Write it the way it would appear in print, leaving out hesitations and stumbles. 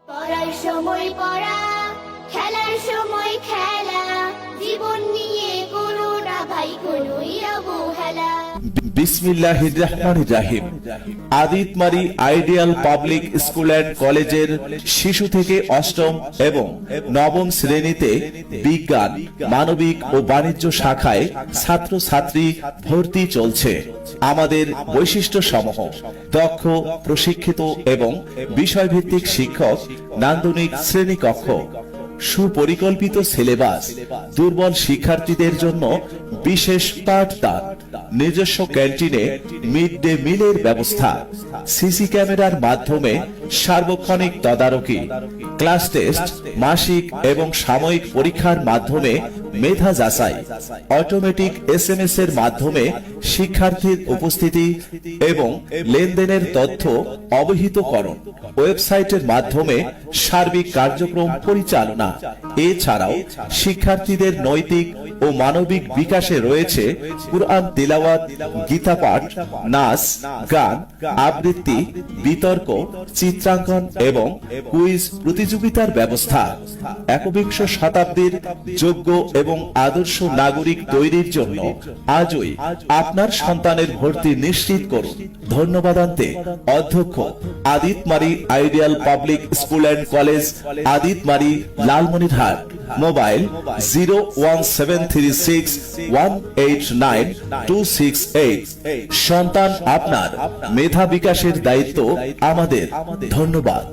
পড়ার সময় পড়া, খেলার সময় খেলা, জীবন নিয়ে করো না ভাই কোনোই অবহেলা। বিসমিল্লাহির রহমানির রহিম। Aditmari ideal public school and কলেজের শিশু থেকে অষ্টম এবং নবম শ্রেণীতে বিজ্ঞান, মানবিক ও বাণিজ্য শাখায় ছাত্রছাত্রী ভর্তি চলছে। আমাদের বৈশিষ্ট্য সমূহ: দক্ষ, প্রশিক্ষিত এবং বিষয়ভিত্তিক শিক্ষক, নান্দনিক শ্রেণীকক্ষ, সুপরিকল্পিত সিলেবাস, দুর্বল শিক্ষার্থীদের জন্য বিশেষ পাঠদান, নিজস্ব ক্যান্টিনে মিড ডে মিলের ব্যবস্থা, সিসি ক্যামেরার মাধ্যমে সার্বক্ষণিক তদারকি, ক্লাস টেস্ট, মাসিক এবং সাময়িক পরীক্ষার মাধ্যমে মেধা যাচাই, অটোমেটিক SMS এর মাধ্যমে শিক্ষার্থীর উপস্থিতি এবং লেনদেনের তথ্য অবহিতকরণ, ওয়েবসাইটের মাধ্যমে সার্বিক কার্যক্রম পরিচালনা। এছাড়াও শিক্ষার্থীদের নৈতিক ও মানবিক বিকাশে রয়েছে কুরআন তিলাওয়াত, গীতা পাঠ, নাচ, গান, আবৃত্তি, বিতর্ক, চিত্রাঙ্কন এবং কুইজ প্রতিযোগিতার ব্যবস্থা। একবিংশ শতাব্দীর যোগ্য এবং আদর্শ নাগরিক তৈরির জন্য আজই আপনার সন্তানের ভর্তি নিশ্চিত করুন। ধন্যবাদান্তে অধ্যক্ষ, Aditmari ideal public school and college, Aditmari, Lalmonirhat. Mobile 01736189268। সন্তান আপনার, মেধা বিকাশের দায়িত্ব আমাদের। ধন্যবাদ।